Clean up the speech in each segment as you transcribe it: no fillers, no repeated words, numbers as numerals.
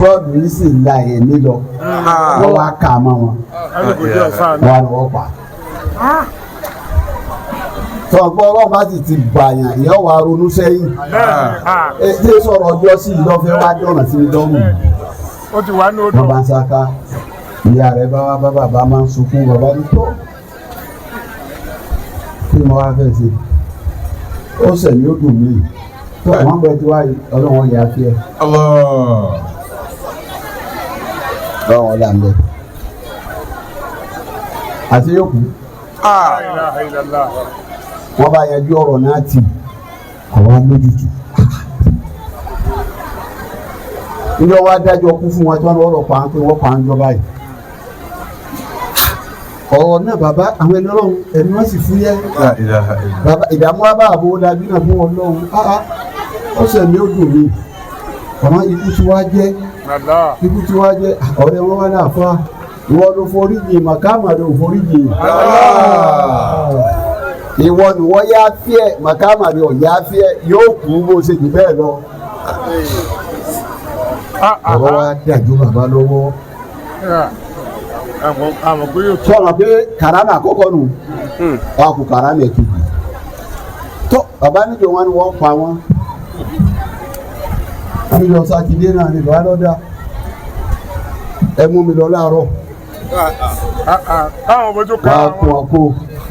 bọ́ọ̀dù yìí sì la ẹ̀mí lọ wọ́n wá kà mọ́ wọn wọ́n á lọ́wọ́ pa. Sọ̀gbọ́n ọlọ́run bá sì ti gbàyàn ìyá wa ronú sẹ́yìn. Ṣé sọ̀rọ̀ ọjọ́ sí ìlọ́fẹ́ wá dọ̀nà sí lọ́rùn? Wọ́n bá ń sáká. Ìyá rẹ̀ bá wá bá bàbá máa ń sunkún bàbá ní tó. Kí ni wọ́n wá fẹ́ ṣe? Ó sẹ̀mí ó dùn mí. Tó àwọn bẹ tí wáyé ọlọ́run yà á fi ẹ̀. Ọlọ́run ọ̀la ń bẹ. Àti yóò kú. Wọ́n bá yanjú ọ̀rọ̀ náà tì àwọn lójútù. Ilé wa dájọ́ kú fún wọn tí wọ́n lọ́rọ̀ pa pé wọ́n pa ń jọba yìí. Ọ̀rọ̀ náà bàbá àwọn ẹni ọlọ́run ẹni wọ́n sì fúyẹ́. Bàbá ìdààmú wa bá àbò dàbí náà fún ọlọ́run. Ọ̀sẹ̀ mi ò dùn mí. Àwọn ikú tí wàá jẹ́ ọ̀rẹ́ wọn wá náà fa ìwọ ló foríjì màkàmà ló foríjì. Ìwọ ni wọ́n yá fíẹ̀ màkàmà ni ò yá fíẹ̀ yóò kú bó ṣe jù bẹ́ẹ̀ lọ. Ọ̀rọ̀ wa dàjú bàbá lọ́wọ́. Sọ̀rọ̀ pé kàrámà àkọ́kọ́ nù wọ́n kú kàrámà èkejì. Tó bàbá níjọ wọn ni wọ́n pa wọn. Mi lọ sátidé náà ni bàbá lọ́dà. Ẹ mú mi lọ láàárọ̀.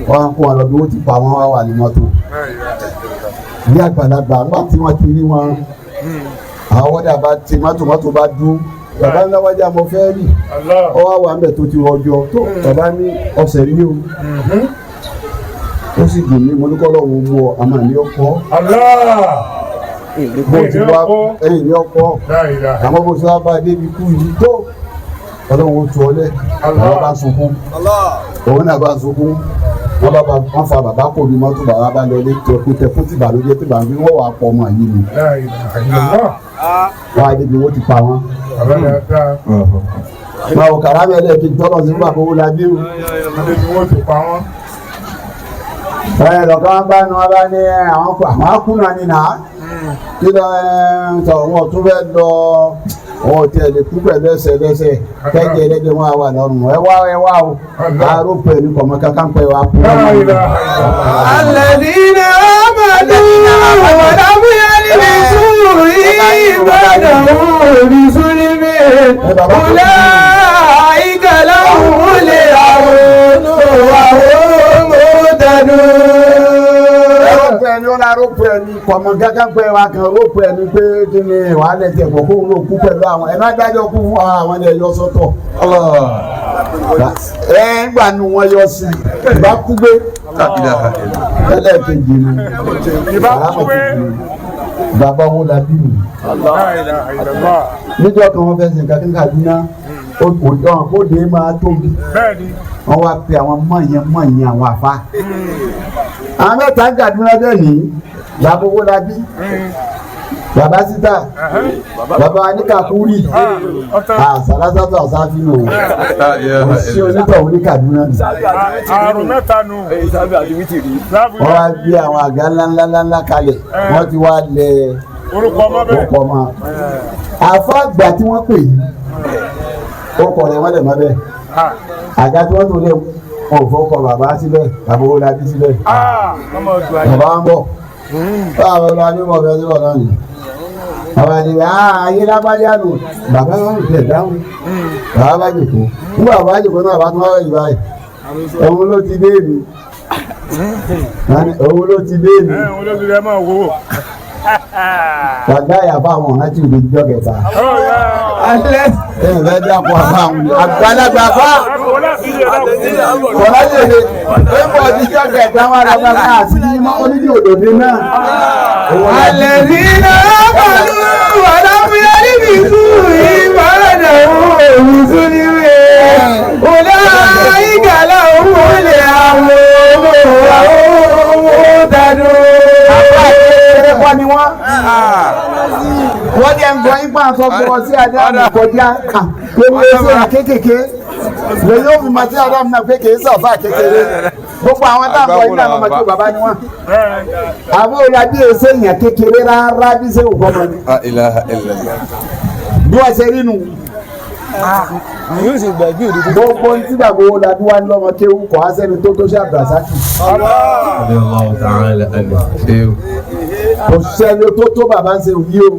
Wọ́n kún ọ̀rọ̀ bí wọ́n ti pa wọ́n wá wà ní mọ́tò. Ní àgbàlagbà nígbà tí wọ́n ti rí wọn àwọn wọ́dà bá ti mọ́tò bá dún bàbá ńlá wájà mo fẹ́ rí ọ wá wà ńbẹ̀ tó ti rọjò tó bàbá ní ọ̀sẹ̀ rí o ó sì dùn mí mo ní kọ́ lọ́wọ́ mú ọ àmọ́ ní ọkọ bó ti wá ẹ̀yìn ní ọkọ àmọ́ bó ti wá bá débi kú yìí tó ọlọ́run tó ọlẹ́ àwọn bá sunkún òun náà bá sunkún wọ́n fa bàbá kò ní mọ́tò bàbá bá lọ ilé tẹkún tí ìbànújẹ́ tí ìbànújẹ́ wọ́n wà pọ̀ ọmọ yìí ni wọ́n á débi wọ́n ti pa wọ́n. Màá kàrá mẹ́lẹ̀ kí n tọ́lọ̀ sí bàbá owó labí o. Lọ́kàn bá nu ọba ní àwọn akúnà ni nà kí lọ sọ wọn tún fẹ́ lọ wọn tẹ lè kú pẹ̀lú ẹsẹ̀ kẹ́jẹ́ ẹlẹ́dẹ̀ wọn wà lọ́rùn ẹ wá o àárò pẹ̀lú kọ̀mọ́ kankan pẹ̀ wá kú. Alladhina amanu wa lam yalbisu imanahum bizulmin ulaika lahumul amnu wa hum muhtadun. Ẹni ó la rópò ẹni kọ̀mọ́ kankan pẹ̀ wá kan rópò ẹni pé kí ni wàhálà ẹ̀jẹ̀ pọ̀ kó ló kú pẹ̀lú àwọn ẹ̀ má dájọ́ kú fún àwọn ẹ̀ yọ sọ́tọ̀. Gbà nu wọn yọ sí ìbá kú gbé ẹlẹ́ẹ̀kejì ni ìbá kú gbé bàbá wo la bí mi. Níjọ́ kan wọ́n fẹ́ sin kankan Kaduna ó dé máa tóbi wọ́n wá pe àwọn mọ̀nyẹn àwọn àfa. Àwọn mẹ́ta ń Kaduna bẹ́ẹ̀ ní bàbá wo la bí bàbá síta bàbá aníkàkúrì sàlásàtò àsáfínà o sí onítọ̀hún ní Kaduna nù. Àrùn mẹ́ta nù. Wọ́n wá gbé àwọn àga ńláńlá kalẹ̀ wọ́n ti wá lẹ orúkọ mọ́. Àfọ àgbà tí wọ́n pè yí orúkọ rẹ̀ wọ́n lẹ̀ mọ́ bẹ́ẹ̀ àga tí wọ́n tó lé wọn ò fọkọ bàbá síbẹ̀ bàbá wo la bí síbẹ̀ bàbá wọn bọ̀ báwo la ní mọ̀ bẹ́ẹ̀ síbọ̀ náà nìyí. Àwọn àdìgbà ayé lábájá nù bàbá wọn ò tẹ̀ dáhùn bàbá bá jòkó nígbà bàbá jòkó náà bá tún wá wẹ̀yìn báyìí òun ló ti dé mi òun ló ti dé mi. Bàbá yàrá àwọn ọ̀nà tí ìdè jọ kẹta. Alẹ́ ẹ̀yìn fẹ́ dákọ̀ àbá àwọn àgbàlagbà fà. Kọ̀lá jèrè ẹ̀ bọ̀ ní jọ kẹta wọn àgbà fà àti ní onídìí òdòdó náà. Alladhina amanu wa lam yalbisu imanahum bizulmin ulaika lahumul amnu wa hum muhtadun. Wọ́n ní wọ́n jẹ́ ń gbọ́ ipá àtọ́gbọ́ sí Ádámù kọjá lórí ẹsẹ̀ kéékèèké lèyí ó fi máa sí Ádámù náà pé kìí sọ̀fà kékeré gbogbo àwọn táwọn ìlànà ọmọ tó bàbá ni wọ́n. Àwọn olùdí ẹsẹ̀ yẹn kékeré rárá bí sẹ́wọ̀n gbọ́mọ ni. bí wọ́n ṣe rí nu. yóò sì gbàgbé òdodo. gbogbo tí bàbá wo la dúwà lọ́mọ kéwú kọ́ á sẹ́ni tó ṣe Abdulrasaki. kò sẹ́ni tó bàbá ń ṣe òyí o.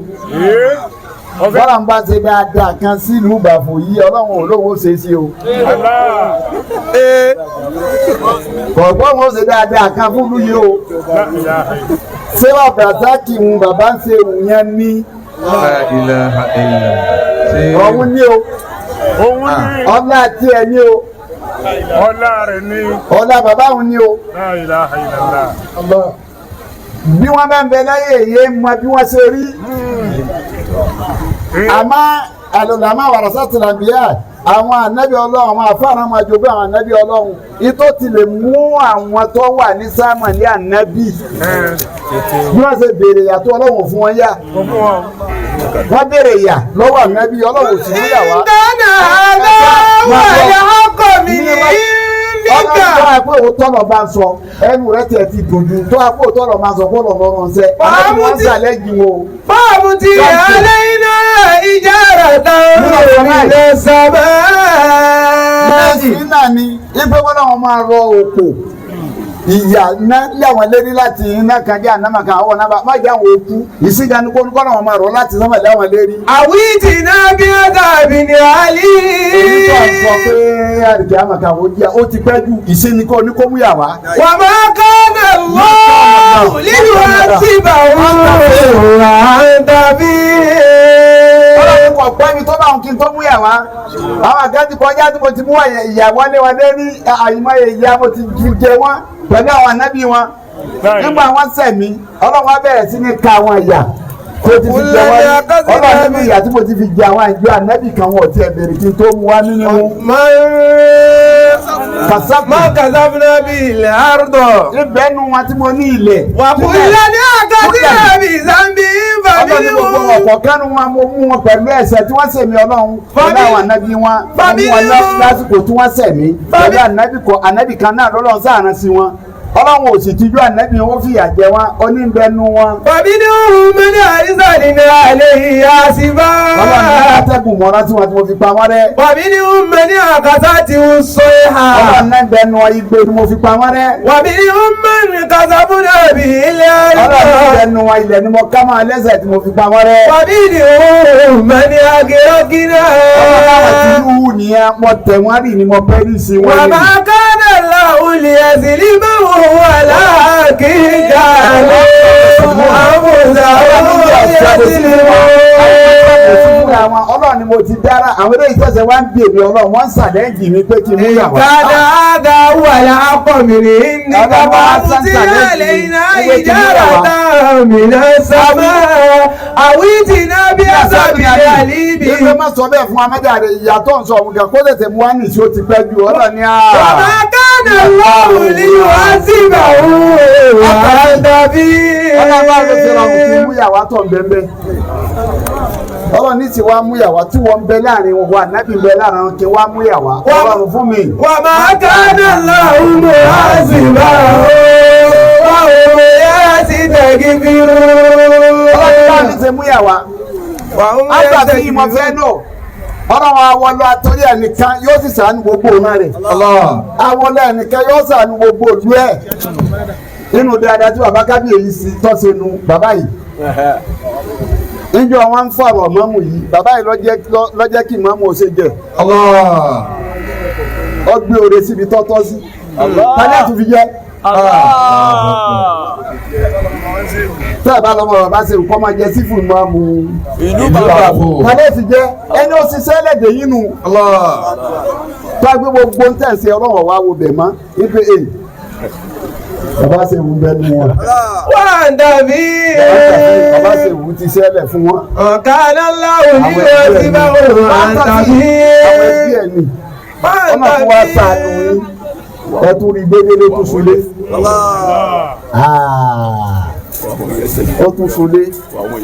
bọ́lá ń bá ṣe dáadáa kan sílùú Ìbàfò yìí ọlọ́run olówó ṣe sí o. kọ̀ọ̀gbọ́n wọn ṣe dáadáa kan fún lùyìí o. ṣé Abdulrasaki ń bàbá ń ṣe òun yẹn ní. ọ̀hún ní o. ọlá tí ẹ ní o. ọlá rẹ̀ ní. ọlá bàbá òun ní o. bí wọ́n bá ń bẹ láyé èyí mọ bí wọ́n ṣe rí. àmọ́ àlùlámà warasatul anbiya àwọn ànábì ọlọ́run àwọn afárá máa jogún àwọn ànábì ọlọ́run ìtò ti lè mú àwọn tó wà ní sáàmà ní ànábì bí wọ́n ṣe béèrè ìyàtọ̀ ọlọ́run fún wọn yá wọ́n béèrè ìyà lọ́wọ́ ànábì ọlọ́run sì ní ìyàwó. ìdáná aláwọ̀ ẹ̀yà ọkọ̀ mi ní nígbà. tó a pé òótọ́ lọ bá ń sọ ẹnu rẹ tiẹ̀ ti dòdò tó a pé òótọ́ lọ máa sọ fọlọ́ lọ́rùn ṣẹ́ àwọn tí wọ́n ń sàlẹ̀ jù o. fáàmù ti alẹ́ iná ìjà rẹ̀ táwọn ilé sábẹ́. lẹ́yìn náà ni ipe wọn náà máa rọ òkò ìyá náà yàwọn lérí láti iná kan jẹ́ ànámà kan àwọn náà má jẹ́ àwọn òkú ìsìnjà ní kó náà máa rọ láti sọ́mọ̀ láwọn lérí. àwítì náà bí ó dàbí ní àlì. èyí tó ń sọ pé àdìgẹ́ àmàkà ó jẹ́ ó ti pẹ́ ju ìsinmi kó ní kó mú yà wá. wà á máa kọ́ náà lọ́ọ̀ nínú àti bàwọn àǹtàbí. ọlọ́run kò pẹ́ mi tó bá òun kí n tó mú yà wá. àwọn àgbẹ̀ ti kọjá tí mo ti mú ìyàwó lé wọn lérí àyìnbó ìyá mo ti jẹ wọn pẹ̀lú àwọn ànábì wọn nígbà wọn sẹ̀mí ọlọ́run wa bẹ̀rẹ̀ sí ní ka àwọn ìyà tó ti fi jẹ wọn ọlọ́run níbi ìyà tí mo ti fi jẹ àwọn ìjọ ànábì kan wọn ò tiẹ̀ bẹ̀rẹ̀ kí n tó mú wá nínú. má kàsáfúnà bí ilẹ̀ àrùtọ̀. ibẹ̀ nu wọn tí mo ní ilẹ̀. wà á fún ilé ní àkàtúntà bí zambi bàbí ọlọ́run ní gbogbo ọ̀pọ̀ kánú wọn mo mú wọn pẹ̀lú ẹ̀ṣẹ̀ tí wọ́n sẹ̀mí ọlọ́run pẹ̀lú àwọn ànábì wọn mú wọn lásìkò tí wọ́n sẹ̀mí pẹ̀lú ànábì kan náà lọ́lọ́run sáànà sí wọn ọlọ́run ò sì tijú ànábì wọn fìyà jẹ wọn oníbẹnu wọn. bàbí ní òun mi ní àrísà nínú àlẹ́ ìyá sí bá. ọlọ́run ní atẹ́gùn mọ́ra tí mo fi pa wọ́n rẹ́. bàbí ní òun mi ní àkàtà tí ń sọ ìhà. ọlọ́run náà bẹnu igbe ni mo fi pa wọ́n rẹ́. bàbí ní òun mi ní kàtàkùnà bí ilé àrísà. ọlọ́run bẹnu ilẹ̀ ni mo ká máa lẹ́sẹ̀ tí mo fi pa wọ́n rẹ́. bàbí ní òun mi ní agirọ́girọ́. ọlọ́run ti rú nìyẹn mo tẹ̀ wọ́n rí ni mo pẹ́ rí sí wọn. wàmà kánà láwùlì ẹ̀sìn ní báwo wàlá kíjà lé àmúzà ọlọ́run ni mo ti dára àwọn eléyìí tẹ̀sẹ̀ wá ń bí èmi ọlọ́run wọ́n ń sàlẹ́ǹjì mi pé kí n mú yàwó. kàdáàdà wà lápọ̀mìnì ní kábà tí àlẹ́ iná ìjára mìíràn sábà àwítì náà bí àṣàbí àlíbi. ilé má sọ bẹ́ẹ̀ fún amájáde ìyàtọ̀ ń sọ òun kà kó tètè mú wá nìṣó ti pẹ́ ju ọlọ́run ní àá. bàbá kánà lọ́wọ́ ní wá sí ìbàwọ̀ àdàbí. ọlọ́run bá ló ti rọrùn kí n mú yàwó tó ń bẹ́ẹ̀ ọlọ́run ní ti wá mú yàwá tí wọ́n ń bẹ láàrin wọn wà nábì ń bẹ láàrin wọn kí wá mú yàwá ọlọ́run fún mi. wà á máa kánà lọ́wọ́ ní wá sí ìbàwọ̀ yá sí tẹ̀gí fi rú. ọlọ́run bá mi ṣe mú yàwá. àgbà tí ìmọ̀ fẹ́ náà ọlọ́run awọlọ́ àtọ́rí ẹnìkan yóò sì ṣàánú gbogbo ọ̀nà rẹ̀. awọlọ́ ẹnìkan yóò ṣàánú gbogbo òlú ẹ̀. nínú dáadáa tí bàbá kábíyèsí tọ́sẹ̀ nu bàbá yìí. níjọ́ wọn ń fọ̀rọ̀ mọ́mù yìí bàbá yìí lọ́jẹ́ kí mọ́mù ó ṣe jẹ. ó gbé oore síbi tọ́tọ́ sí. tani àtún fi jẹ́. tẹ́ ẹ̀ bá lọ́mọ bàbá ṣe nǹkan máa jẹ sífù mọ́mù ìlú Ìbàfò. tani àti jẹ́ ẹni ó ṣiṣẹ́ lẹ́dẹ̀ yín nù. tó a gbé gbogbo ń tẹ̀sí ọlọ́wọ́ wa wo bẹ̀ mọ́ ife èyí. bàbá ṣe wù bẹ́ẹ̀ nu wọn. wà á dàbí. bàbá ṣe wù ti ṣẹlẹ̀ fún wọn. ọ̀kadà láwùjọ ní wọ́n ti bá wọn wà á dàbí. àwọn ẹbí ẹ̀ ni ọmọ fún wa sàánú yín ẹ tún rí gbégbélé tó sulé. ó tún sulé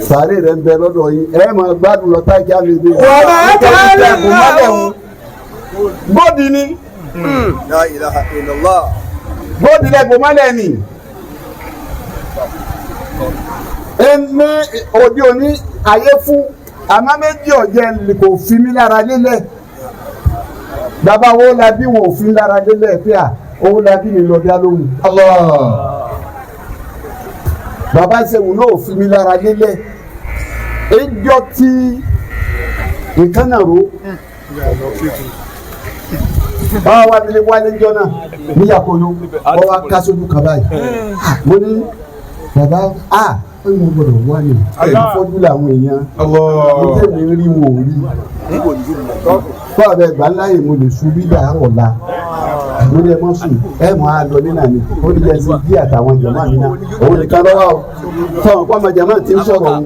sàárè rẹ̀ ń bẹ lọ́dọ̀ yín ẹ máa gbádùn lọ tájà mi dé. wà á kálẹ̀ láwùjọ. bóòdì ni. La ilaha illallah. bóòdì lẹ́gbọ̀n mọ́lẹ̀ ni. ẹni òde òní ayé fún àmọ́ méjì ọ̀jẹ̀ kò fi mí lára lélẹ̀ bàbá wo la bí wọn ò fi lára lélẹ̀ pé à owó la bí mi lọ dá lóhùn bàbá sẹ́wọ̀n náà ò fi mí lára lélẹ̀ ẹjọ́ tí nǹkan náà ro báwa wá nílé wálé jọ náà níyàkóyó wọ́n wá ká sójú kan báyìí mo ní bàbá mo gbọ́dọ̀ wá ní ìfọ́jú làwọn èèyàn mo tẹ̀lé rí wọn ò rí fún abẹ gbà láyè mo lè sun bídà ọ̀la mo ní ẹ mọ́ sùn ẹ mọ́ a lọ nínà ni ó ní ẹsẹ̀ bí àtàwọn jọ̀mọ́ mi náà òun nìkan lọ́wọ́ o fún ọ̀pọ̀ ọmọ jọ̀mọ́ ti ń sọ̀rọ̀ o.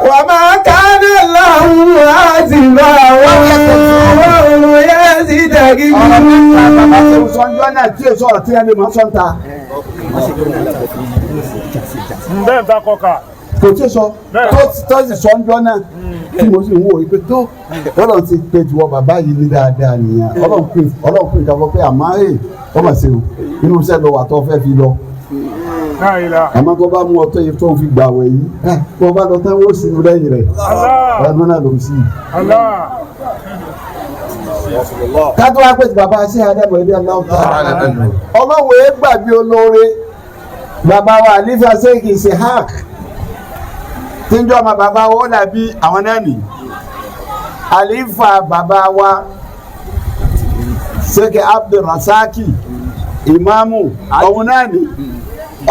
وما كان الله عازبا وهم يستكبرون. sọ́njọ́ náà tí èso ọ̀rọ̀ tí ẹni máa sọ́n ta. bẹ́ẹ̀ ta kọ́ka. kò tí sọ tó sì sọ́njọ́ náà tí mo sì ń wò pé tó ọlọ́run ti pe tiwọ́ bàbá yìí ní dáadáa nìyẹn ọlọ́run pè nǹkan fọ́ pé àmọ́ ọmọ ṣe o inú iṣẹ́ lọ wà tó fẹ́ fi lọ. àmọ́ tó bá mú ọtọ́ yìí tó ń fi gbà wẹ̀ yìí tó bá lọ tán wọ́n sinú lẹ́yìn rẹ̀ ẹ̀rọ náà ló ń sí i. kátó wá pèsè bàbá sí àdàbọ̀ ẹbí aláwọ̀ ọlọ́wọ́ ẹ gbàgbé olóore bàbá wa àlífà sẹ́yìn ṣe hák tí ń jọ ọmọ bàbá wa ó dàbí àwọn náà nì àlífà bàbá wa sẹ́kẹ̀ Abdulrasaki ìmáàmù ọ̀hún náà nì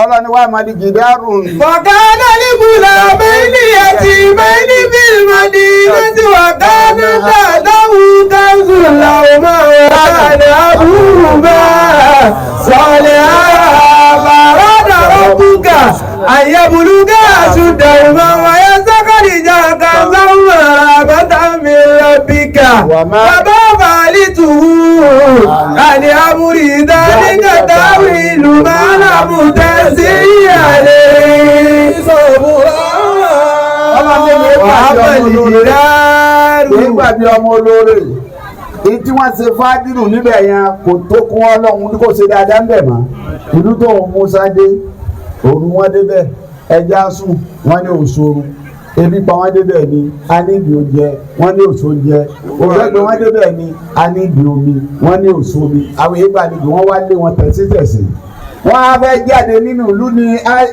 ọlọ́ni wa máa di gìdárùn. Wàkánà níbùlà bẹ́ẹ̀ni àti bẹ́ẹ̀ni bílmọ̀dì láti wàkánà dáadáwù káńsù làwọn máa wà ní àbúrò bá sọ̀lẹ̀ àbàràdà rọ́bùkà àyẹ̀bùlùkà àṣùdàwùmá wáyé sákàdìjà kàńsáwùmá àbátà mi rọ̀bìkà bàbá bàálì tùwù àní àmúrí ìdánilẹ́kà táwì ìlú máa làbùtẹ́ sí àlè ìṣòbùrọ̀ nígbàdí ọmọ olóore èyí tí wọ́n ṣe fádìrù níbẹ̀ yẹn kò tó kún ọlọ́run kò ṣe dáadáa ń bẹ̀ mọ́ ìlú tó ń Musa dé òru wọn débẹ̀ ẹja sùn wọn ní òṣòro ebi pa wọn débẹ̀ ni a ní ìdí oúnjẹ wọn ní òṣò oúnjẹ òṣèlú wọn débẹ̀ ni a ní ìdí omi wọn ní òṣò omi àwọn èèyàn àdìgbò wọn wá lé wọn tẹ̀sítẹ̀sí wọ́n á fẹ́ jáde nínú ìlú ní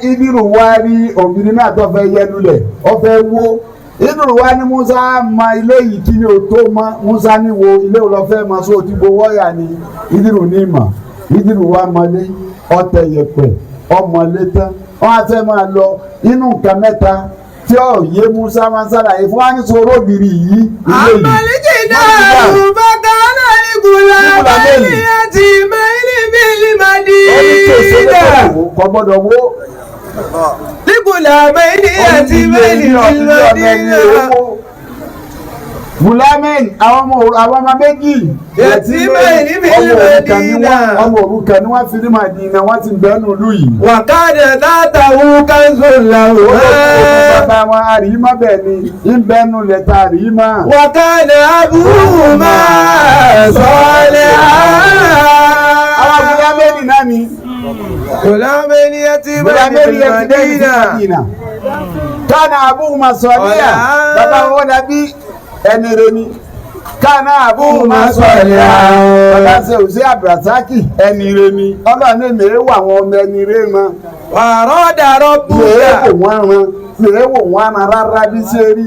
Ìdírù wá rí obìnrin náà tó fẹ́ yẹ lulẹ̀ ó fẹ́ wó Ìdírù wá ní Musa ma ilé yìí kí ni o tó mọ́ Musa ní wo ilé ò lọ fẹ́ ma so ti gbowó ọ̀yà ni Ìdírù ní ìmọ̀ Ìdírù wá mọ́lé ọ̀tẹ̀ yẹpẹ̀ ọmọlé tán wọ́n á fẹ́ máa lọ inú nǹkan mẹ́ta tí ó yé Musa máa ń sàlàyé fún wa ní sọ̀rọ̀ obìnrin yìí ilé yìí. àmàlìkì náà bàtà náà ní kùlà bẹ́ẹ̀ni àti bẹ́ẹ̀ni bíi Madina. kò gbọ́dọ̀ wó. Níkùlà bẹ́ẹ̀ni àti bẹ́ẹ̀ni bíi Madina. Bùlámẹ́ni àwọn ọmọ méjì. Yẹtí bẹ́ẹ̀ni bíi Madina. ọmọ òrukàn ni wọ́n fi ní Madina wọ́n ti bẹ́ẹ̀nu ìlú yìí. Wàkàdé látàwù kánsó làwọn. bàbá wọn àríyímọ́ bẹ́ẹ̀ ni ń bẹ́ẹ̀nu lẹ́tà àríyímọ́. Wàkàdé abúrú máa sọ̀lẹ̀ àwọn Bùlámẹ́ni náà ni. Bùlámẹ́ni àti bẹ́ẹ̀ni Madina. Kana abu masọ̀lẹ́yà bàbá wọn dàbí ẹni rẹ ni. Kana abu masọ̀lẹ́yà bàbá ṣe òṣè Abdulrasaki ẹni rẹ ni. ọlọ́run ní mèrè wà wọn ọmọ ẹni rẹ mọ́. Wàrọ̀ dàrọ̀ bùkà. mèrè wò wọ́n ran rárá bí ṣe rí.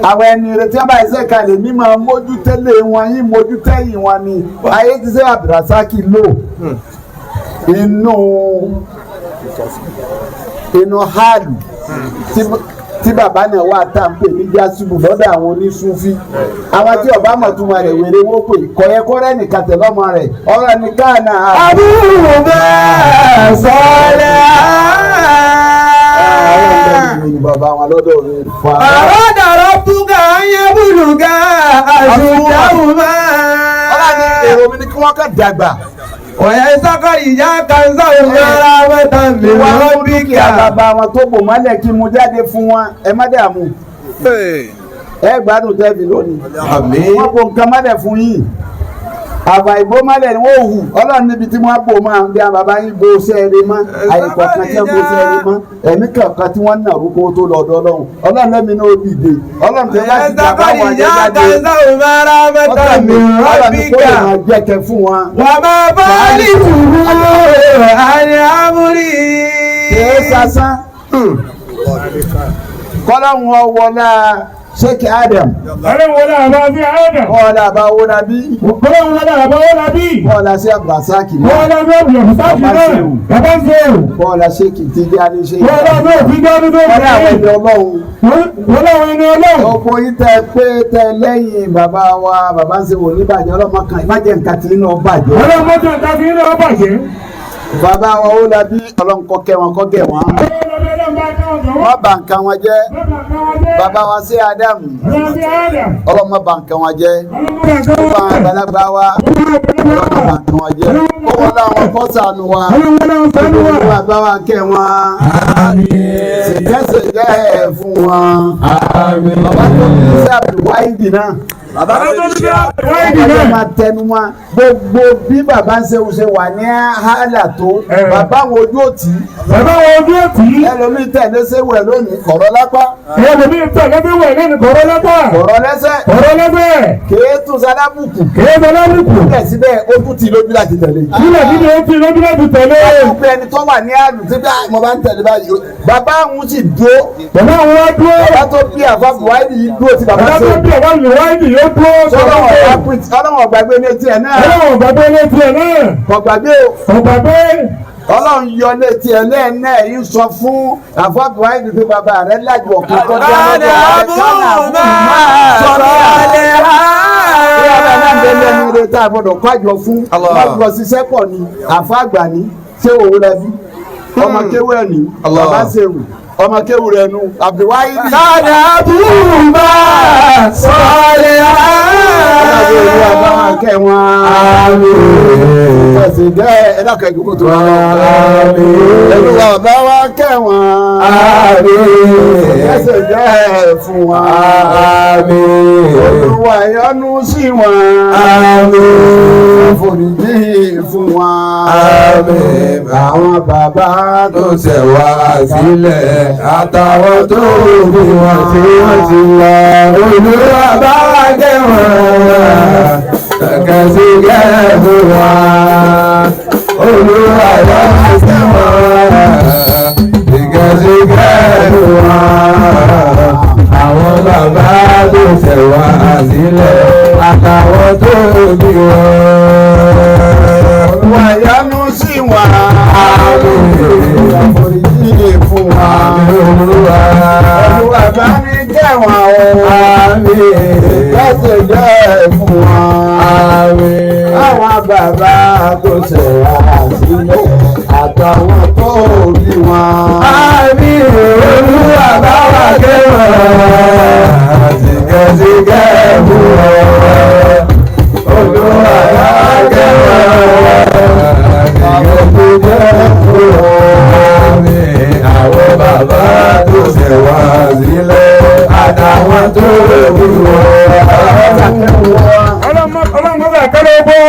àwọn ẹni rẹ tí wọ́n bá ṣe kalẹ̀ mímọ mójú tẹ́lẹ̀ wọn yín mójú tẹ́yìn wọn ni. ayé ti ṣe Abdulrasaki lò inú hálù tí bàbá náà wà tá à ń pè ní jásùbù lọ́dọ̀ àwọn oníṣúfí àwọn tí ọba mọ̀túnmọ̀ rẹ̀ wèrè wọ́n pè kọ̀yẹ́kọ́rẹ́ nìkan tẹ̀lọ́mọ rẹ̀ ọ̀rọ̀ nìkan náà. àbúrò bẹ́ẹ̀ sọ́lẹ̀ bàbá wọn lọ́dọ̀ rẹ̀ fa. àwọn dàrọ̀ bùkà yẹn bùlùkà àṣùdáwù máa. ọlọ́ni èrò mi ni kí wọ́n kà dàgbà. Ọ̀yẹ́ sákàrí ìyá kanṣá òmìnira mẹ́ta mìíràn bí kí a. bàbá wọn tó bò mọ́lẹ̀ kí mo jáde fún wọn ẹ má dààmú. ẹ gbádùn tẹ́bi lónìí. Àmín. wọ́n bò nǹkan mọ́lẹ̀ fún yín. àbá ìbò mọ́lẹ̀ ni wọ́n hù ọlọ́run níbi tí wọ́n bò máa bí àwọn bàbá yín bó sẹ́ẹ̀rẹ̀ mọ́ àyíkọ̀ kan tí wọ́n bó sẹ́ẹ̀rẹ̀ mọ́ ẹ̀mí kankan tí wọ́n nà rúkọ tó lọ́dọ̀ ọlọ́run ọlọ́run lẹ́mi náà ó dìde ọlọ́run tẹ́ bá ti dàgbà wọn jẹ́ jáde ọlọ́run ní kó lè máa jẹ́kẹ́ fún wọn. wà á máa bá ní ìwúrò àní àmúrí. kìí sasán kọ́lọ́hún ọwọ́lá Sheikh Adam. Ọlọ́wọ́lá àbábí Adam. Kọ́lá àbáwọ́lá bí. Ọlọ́wọ́lá àbáwọ́lá bí. Kọ́lá sí Abdulrasaki náà. Kọ́lá sí Abdulrasaki náà. Bàbá ń ṣe o. Kọ́lá Sheikh Tijani ṣe. Kọ́lá sí Tijani tó kọ́lá àwọn ẹni ọlọ́run. Kọ́lá àwọn ẹni ọlọ́run. ọkọ̀ yìí tẹ pé tẹ lẹ́yìn bàbá wa bàbá ń ṣe wò ní bàjẹ́ ọlọ́mọ kan ìmájẹ̀ nǹkan tí inú bàjẹ́. Ọlọ́mọ tó nǹkan tí inú bàjẹ́. Bàbá wa ó labí ọlọ́nkọ́ kẹ́ wọn kọ́ gẹ̀ wọ́n. Wọ́n bà nǹkan wọn jẹ́. Bàbá wa sí Ádámù. Ọlọ́mọ bà nǹkan wọn jẹ́. Bàbá wa àgbàlagbà wa. Ọlọ́mọ bà nǹkan wọn jẹ́. Kọ́wọ́ láwọn kọ́ sànù wa. Bàbá wa kẹ́ wọn. Ṣèjẹ́ fún wọn. Bàbá tó ní sí Abdulwahidi náà. Bàbá tó ní sí Abdulwahidi náà. Máa tẹnu wọn. Gbogbo bí bàbá ń ṣe wà ní hálà tó. Bàbá wo ojú òtí. Bàbá wo ojú òtí. Ẹlòmíì tẹ̀lé séwẹ̀ lónìí kọ̀rọ̀ lápá. Ẹlòmíì tẹ̀lé séwẹ̀ lónìí kọ̀rọ̀ lápá. Kọ̀rọ̀ lẹ́sẹ̀. Kọ̀rọ̀ lẹ́sẹ̀. Kéétù sálábùkù. Kéétù sálábùkù. Síbẹ̀ ó tún ti lójú láti tẹ̀lé. Síbẹ̀ ó ti lójú láti tẹ̀lé. Àtúntò ẹni tó wà ní àlù tí mo bá ń tẹ̀lé báyìí. Bàbá àwọn sì dúró. Bàbá àwọn wá dúró. Bàbá tó bí àfàbù wáìdì yìí dúró ti bàbá tó bí àfàbù wáìdì yóò dúró. Ọlọ́run gbàgbé létí ẹ̀ náà. Ọlọ́run gbàgbé létí ẹ̀ náà. Kọ̀gbàgbé o. Kọ̀gbàgbé. Ọlọ́run yọ létí ẹ̀ lẹ́ẹ̀nẹ́ yìí sọ fún àfàbù wáìdì pé bàbá rẹ̀ lájọ kí kọ́ dé ọlọ́dọ̀ rẹ̀ kánà sọ̀rọ̀ alẹ́ ha. Bí ọ̀rẹ́ náà lé lẹ́nu rẹ̀ tá a gbọ́dọ̀ kọ́jọ fún. Wọ́n lọ ṣiṣẹ́ pọ̀ ní àfàgbà ní ṣé òun rẹ̀ bí. Ọmọ kéwú ẹ̀ ní bàbá ṣèrù. Ọmọ kéwú rẹ̀ nu Abdulwahidi. Kánà bùbá sọ̀rọ̀ Ọlọ́run kẹ́ wọn. Ẹ̀sìn jẹ́ ẹ̀dàkọ̀ ìgbókò tó wọ́n. Olúwa bá wa kẹ́ wọn. Ẹ̀sìn jẹ́ fún wọn. Olúwa yọ́nú sí wọn. Foríjì fún wọn. Àwọn bàbá tó ṣẹ̀ wá sílẹ̀ àtàwọn tó bí wọn tí wọ́n ti lọ. Olúwa bá wa kẹ́ wọn. Kẹ̀kẹ́sí kẹ́ẹ̀fù wa, Olúwa yọ sí wọn. Kẹ̀kẹ́sí kẹ́ẹ̀fù wa, àwọn bàbá tó ṣẹ̀ wá sílẹ̀ àtàwọn tó bí wọn. Olúwa yọ́nú sí wọn. Àforíjì fún wọn. Olúwa bá ní kẹ́ wọn o. Kẹ́sì jẹ́ fún wọn. Àwọn bàbá tó ṣẹ̀ wá sílẹ̀ àtàwọn tó bí wọn. Olúwa bá wa kẹ́ wọn. Síkẹ́síkẹ́ fún wọn. Olúwa bá wa kẹ́ wọn. Síkẹ́síkẹ́ fún wọn. Àwọn bàbá tó ṣẹ̀ wá sílẹ̀ àtàwọn tó bí wọn. Ọlọ́mọ bàá kẹ́lẹ́ bọ́.